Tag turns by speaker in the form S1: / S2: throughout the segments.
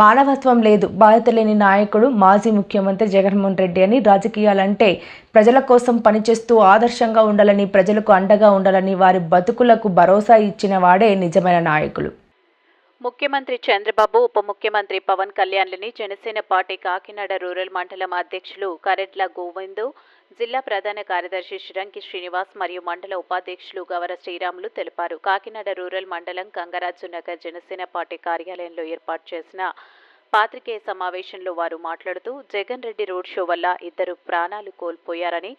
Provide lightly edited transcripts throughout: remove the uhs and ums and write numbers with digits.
S1: మానవత్వం లేదు, బాధ్యత లేని నాయకుడు మాజీ ముఖ్యమంత్రి జగన్మోహన్ రెడ్డి అని, రాజకీయాలంటే ప్రజల కోసం పనిచేస్తూ ఆదర్శంగా ఉండాలని, ప్రజలకు అండగా ఉండాలని, వారి బతుకులకు భరోసా ఇచ్చిన వాడే నిజమైన నాయకులు.
S2: ముఖ్యమంత్రి చంద్రబాబు, ఉప ముఖ్యమంత్రి పవన్ కళ్యాణ్లని జనసేన పార్టీ కాకినాడ రూరల్ మండలం అధ్యక్షులు కరెడ్ల గోవిందు, జిల్లా ప్రధాన కార్యదర్శి శ్రీరంకి శ్రీనివాస్ మరియు మండల ఉపాధ్యక్షులు గవర శ్రీరాములు తెలిపారు. కాకినాడ రూరల్ మండలం గంగరాజు నగర్ జనసేన పార్టీ కార్యాలయంలో ఏర్పాటు చేసిన పాత్రికేయ సమావేశంలో వారు మాట్లాడుతూ, జగన్ రెడ్డి రోడ్ షో వల్ల 2 ప్రాణాలు కోల్పోయారని,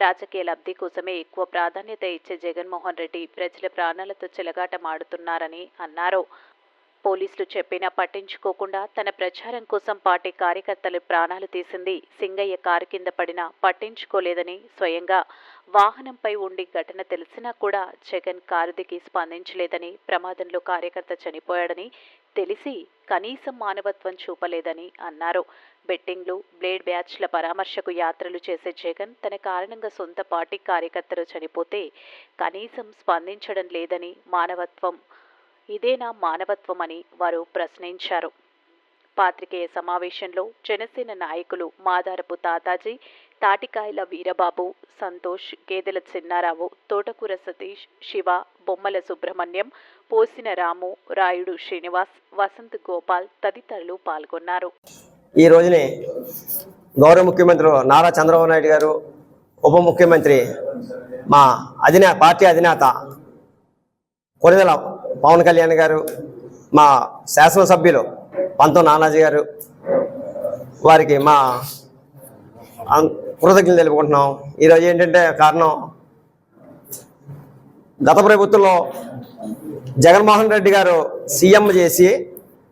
S2: రాజకీయ లబ్ధి కోసమే ఎక్కువ ప్రాధాన్యత ఇచ్చే జగన్మోహన్ రెడ్డి ప్రజల ప్రాణాలతో చెలగాటమాడుతున్నారని అన్నారు. పోలీసులు చెప్పినా పట్టించుకోకుండా తన ప్రచారం కోసం పార్టీ కార్యకర్తలు ప్రాణాలు తీసింది. సింగయ్య కారు కింద పడినా పట్టించుకోలేదని, స్వయంగా వాహనంపై ఉండి ఘటన తెలిసినా కూడా జగన్ కారు దిగి స్పందించలేదని, ప్రమాదంలో కార్యకర్త చనిపోయాడని తెలిసి కనీసం మానవత్వం చూపలేదని అన్నారు. బెట్టింగ్లు, బ్లేడ్ బ్యాచ్ల పరామర్శకు యాత్రలు చేసే జగన్ తన కారణంగా సొంత పార్టీ కార్యకర్తలు చనిపోతే కనీసం స్పందించడం లేదని, ఇదేనా మానవత్వం అని వారు ప్రశ్నించారు. పాత్రికేయ సమావేశంలో జనసేన నాయకులు మాదారపు తాతాజీ, తాటికాయల వీరబాబు, సంతోష్, గేదెల చిన్నారావు, తోటకూర సతీష్, శివ, బొమ్మల సుబ్రహ్మణ్యం, పోసిన రాము, రాయుడు శ్రీనివాస్, వసంత్ గోపాల్ తదితరులు పాల్గొన్నారు.
S3: ఈ రోజుని గౌరవ ముఖ్యమంత్రి నారా చంద్రబాబు నాయుడు గారు, ఉప ముఖ్యమంత్రి మా పార్టీ అధినేత కొణిదెల పవన్ కళ్యాణ్ గారు, మా శాసనసభ్యులు పంతం నానాజీ గారు, వారికి మా కృతజ్ఞతలు తెలుపుకుంటున్నాం. ఈరోజు ఏంటంటే కారణం, గత ప్రభుత్వంలో జగన్మోహన్ రెడ్డి గారు సీఎం చేసి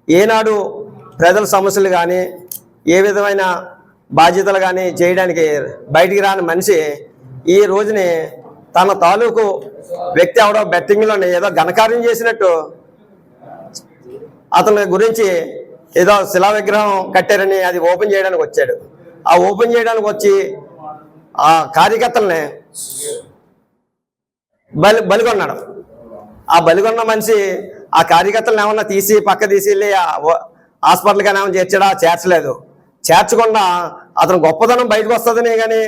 S3: ఏనాడు ప్రజల సమస్యలు కానీ ఏ విధమైన బాధ్యతలు కానీ చేయడానికి బయటికి రాని మనిషి ఈ రోజుని తన తాలూకు వ్యక్తి ఎవడో బెట్టింగ్లోనే ఏదో ఘనకార్యం చేసినట్టు అతని గురించి ఏదో శిలా విగ్రహం కట్టారని అది ఓపెన్ చేయడానికి వచ్చాడు. ఆ ఓపెన్ చేయడానికి వచ్చి ఆ కార్యకర్తల్ని బలిగొన్నాడు. ఆ బలిగొన్న మనిషి ఆ కార్యకర్తలను ఏమన్నా తీసి పక్క తీసి వెళ్ళి హాస్పిటల్కి ఏమైనా చేర్చాడా? చేర్చలేదు. చేర్చకుండా అతను గొప్పతనం బయటకు వస్తుందని కానీ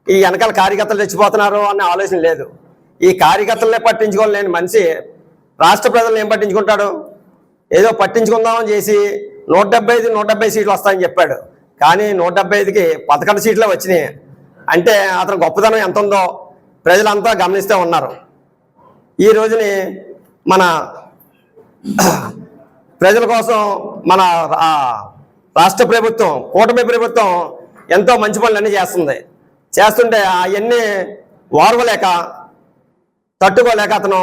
S3: ఈ వెనకాల కార్యకర్తలు తెచ్చిపోతున్నారు అనే ఆలోచన లేదు. ఈ కార్యకర్తలనే పట్టించుకోలేని మనిషి రాష్ట్ర ప్రజలను ఏం పట్టించుకుంటాడు? ఏదో పట్టించుకుందామని చేసి 170 సీట్లు వస్తాయని చెప్పాడు. కానీ 175కి 11 సీట్లే వచ్చినాయి. అంటే అతను గొప్పతనం ఎంత ఉందో ప్రజలంతా గమనిస్తూ ఉన్నారు. ఈ రోజుని మన ప్రజల కోసం మన రాష్ట్ర ప్రభుత్వం, కూటమి ప్రభుత్వం ఎంతో మంచి పనులన్నీ చేస్తుంటే అవన్నీ వారవలేక, తట్టుకోలేక అతను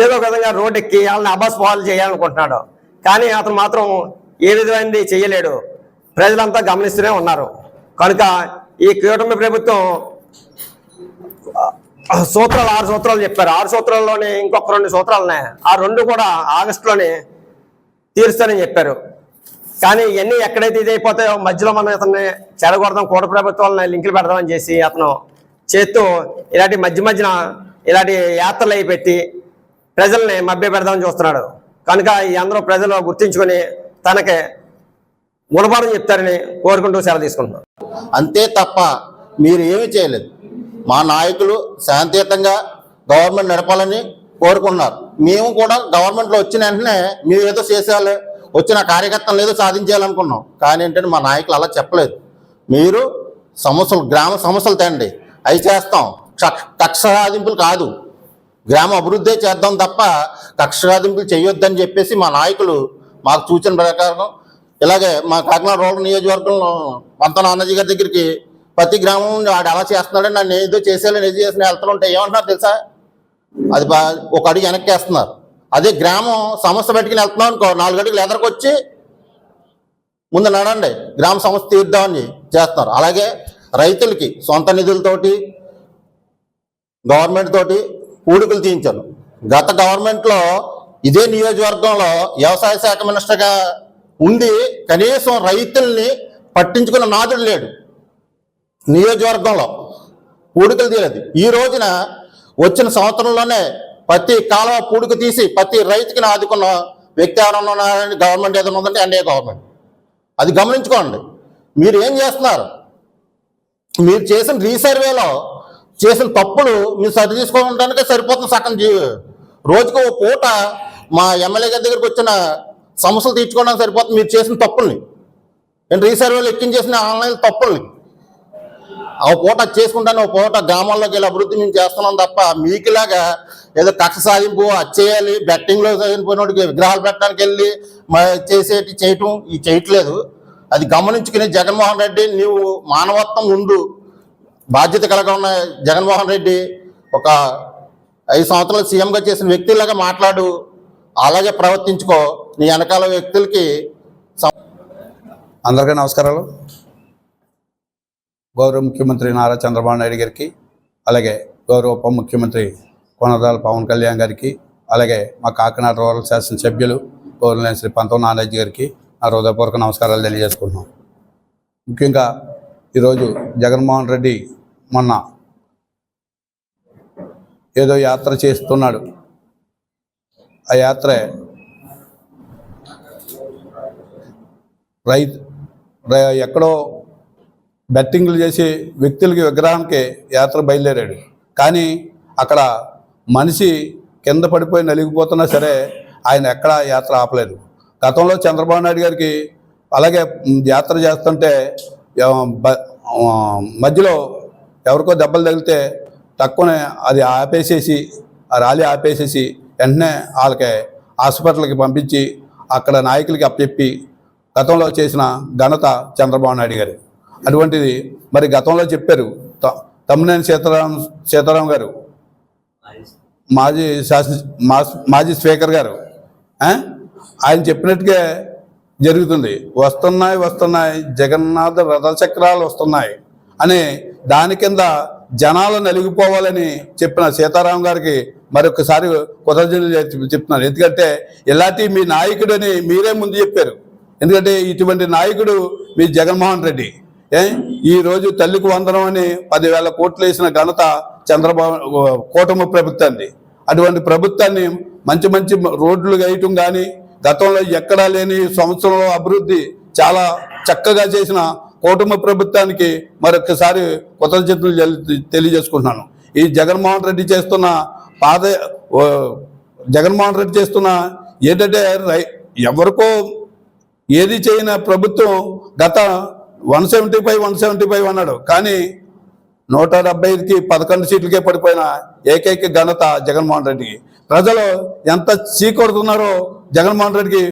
S3: ఏదో విధంగా రోడ్డెక్కి వాళ్ళని అబాస్ పాలు చేయాలనుకుంటున్నాడు. కానీ అతను మాత్రం ఏ విధమైనది చేయలేడు. ప్రజలంతా గమనిస్తూనే ఉన్నారు. కనుక ఈ కూటమి ప్రభుత్వం 6 సూత్రాలు చెప్పారు. 6 సూత్రాల్లోనే ఇంకొక 2 సూత్రాలున్నాయి. ఆ 2 కూడా ఆగస్టులోనే తీరుస్తానని చెప్పారు. కానీ ఇవన్నీ ఎక్కడైతే ఇదైపోతాయో మధ్యలో మనం ఇతన్ని చెడగొడదాం, కూట ప్రభుత్వాలని లింకులు పెడదామని చేసి అతను చేస్తూ ఇలాంటి మధ్యన ఇలాంటి యాత్రలు అయి పెట్టి ప్రజల్ని మభ్య పెడదామని చూస్తున్నాడు. కనుక ఈ అందరూ ప్రజలు గుర్తించుకొని తనకి గుణపాఠం చెప్తారని కోరుకుంటూ సెలవు తీసుకుంటున్నాం.
S4: అంతే తప్ప మీరు ఏమీ చేయలేదు. మా నాయకులు శాంతియుతంగా గవర్నమెంట్ నడపాలని కోరుకున్నారు. మేము కూడా గవర్నమెంట్లో వచ్చిన వెంటనే మేము ఏదో చేసేయాలి, వచ్చిన కార్యకర్తలు ఏదో సాధించాలనుకున్నాం. కానీ ఏంటంటే మా నాయకులు అలా చెప్పలేదు. మీరు సమస్యలు, గ్రామ సమస్యలు తండి, అవి చేస్తాం, కక్ష సాధింపులు కాదు, గ్రామ అభివృద్ధి చేద్దాం తప్ప కక్ష సాధింపులు చేయొద్దని చెప్పేసి మా నాయకులు మాకు సూచన ప్రకారం ఇలాగే మా కాకినాడ రూరల్ నియోజకవర్గంలో పంతం నానాజీ గారి దగ్గరికి ప్రతి గ్రామం వాడు అలా చేస్తున్నాడని నన్ను ఏదో చేసేయాలని ఏదో చేసిన వెళ్తుంటే ఏమంటున్నారు తెలుసా? అది ఒక అడుగు వెనక్కి వేస్తున్నారు. అదే గ్రామం సమస్య పెట్టుకుని వెళ్తున్నాం అనుకో, 4 అడుగులు ఎదరికొచ్చి ముందు నడండి, గ్రామ సమస్య తీర్దామని చేస్తున్నారు. అలాగే రైతులకి సొంత నిధులతోటి గవర్నమెంట్ తోటి పూడికలు తీయించాను. గత గవర్నమెంట్లో ఇదే నియోజకవర్గంలో వ్యవసాయ శాఖ మినిస్టర్గా ఉండి కనీసం రైతుల్ని పట్టించుకున్న నాదుడు లేడు. నియోజకవర్గంలో పూడికలు తీయలేదు. ఈ రోజున వచ్చిన సంవత్సరంలోనే ప్రతి కాలువ పూడిక తీసి ప్రతి రైతుకి ఆదుకున్న వ్యక్తి ఎవరన్నా ఉన్నారని గవర్నమెంట్ ఏదైనా ఉందంటే ఎన్డీఏ గవర్నమెంట్. అది గమనించుకోండి. మీరు ఏం చేస్తున్నారు? మీరు చేసిన రీసర్వేలో చేసిన తప్పులు మీరు సరి తీసుకోవడానికే సరిపోతుంది సగం రోజుకు ఓ పూట మా ఎమ్మెల్యే గారి దగ్గరికి వచ్చిన సమస్యలు తీర్చుకోవడానికి సరిపోతుంది మీరు చేసిన తప్పుల్ని. నేను రీసర్వేలో ఎక్కించేసిన ఆన్లైన్ తప్పుల్ని ఆ పూట చేసుకుంటాను. ఓ పూట గ్రామాల్లోకి వెళ్ళి అభివృద్ధి మేము చేస్తున్నాం తప్ప మీకులాగా ఏదో కక్ష సాధింపు అది చేయాలి, బెట్టింగ్లో చదివిపోయినోడికి విగ్రహాలు పెట్టడానికి వెళ్ళి చేయటం ఇది చేయట్లేదు. అది గమనించుకుని జగన్మోహన్ రెడ్డి నీవు మానవత్వం ఉండు, బాధ్యత కలిగి ఉన్న జగన్మోహన్ రెడ్డి ఒక 5 సంవత్సరాలు సీఎంగా చేసిన వ్యక్తిలాగా మాట్లాడు, అలాగే ప్రవర్తించుకో. నీ వెనకాల వ్యక్తులకి
S5: అందరికీ నమస్కారాలు. గౌరవ ముఖ్యమంత్రి నారా చంద్రబాబు నాయుడు గారికి, అలాగే గౌరవ ఉప ముఖ్యమంత్రి కొనదాల పవన్ కళ్యాణ్ గారికి, అలాగే మా కాకినాడ రూరల్ శాసనసభ్యులు గౌరవ శ్రీ పంతం నానాజీ గారికి నా హృదయపూర్వక నమస్కారాలు తెలియజేసుకుంటున్నాం. ముఖ్యంగా ఈరోజు జగన్మోహన్ రెడ్డి మొన్న ఏదో యాత్ర చేస్తున్నాడు. ఆ యాత్ర ఎక్కడో బెట్టింగ్లు చేసి వ్యక్తులకి విగ్రహానికి యాత్ర బయలుదేరాడు. కానీ అక్కడ మనిషి కింద పడిపోయి నలిగిపోతున్నా సరే ఆయన ఎక్కడా యాత్ర ఆపలేదు. గతంలో చంద్రబాబు నాయుడు గారికి అలాగే యాత్ర చేస్తుంటే మధ్యలో ఎవరికో దెబ్బలు తగిలితే తక్కువనే అది ఆపేసేసి, ఆ ర్యాలీ ఆపేసేసి వెంటనే వాళ్ళకి హాస్పిటల్కి పంపించి అక్కడ నాయకులకి అప్పచెప్పి గతంలో చేసిన ఘనత చంద్రబాబు నాయుడు గారు. అటువంటిది మరి గతంలో చెప్పారు తమ్మినేని సీతారాం గారు, మాజీ స్పీకర్ గారు, ఆయన చెప్పినట్టుగా జరుగుతుంది. వస్తున్నాయి జగన్నాథ రథచక్రాలు వస్తున్నాయి అని దాని కింద జనాలు నలిగిపోవాలని చెప్పిన సీతారాం గారికి మరొకసారి కృతజ్ఞతలు చెప్తున్నారు. ఎందుకంటే ఇలాంటి మీ నాయకుడని మీరే ముందు చెప్పారు. ఎందుకంటే ఇటువంటి నాయకుడు మీ జగన్మోహన్ రెడ్డి. ఈరోజు తల్లికి వందనం అని 10,000 కోట్లు వేసిన ఘనత చంద్రబాబు కూటమి ప్రభుత్వాన్ని. అటువంటి ప్రభుత్వాన్ని మంచి రోడ్లు వేయటం కానీ, గతంలో ఎక్కడా లేని సంవత్సరంలో అభివృద్ధి చాలా చక్కగా చేసిన కూటమి ప్రభుత్వానికి మరొకసారి కృతజ్ఞతలు తెలియజేసుకుంటున్నాను. ఈ జగన్మోహన్ రెడ్డి చేస్తున్న ఏంటంటే ఎవరికో ఏది చేయని ప్రభుత్వం గత 175 అన్నాడు. కానీ 175కి 11 సీట్లకే పడిపోయిన ఏకైక ఘనత జగన్మోహన్ రెడ్డికి. ప్రజలు ఎంత చీకొడుతున్నారో జగన్మోహన్ రెడ్డికి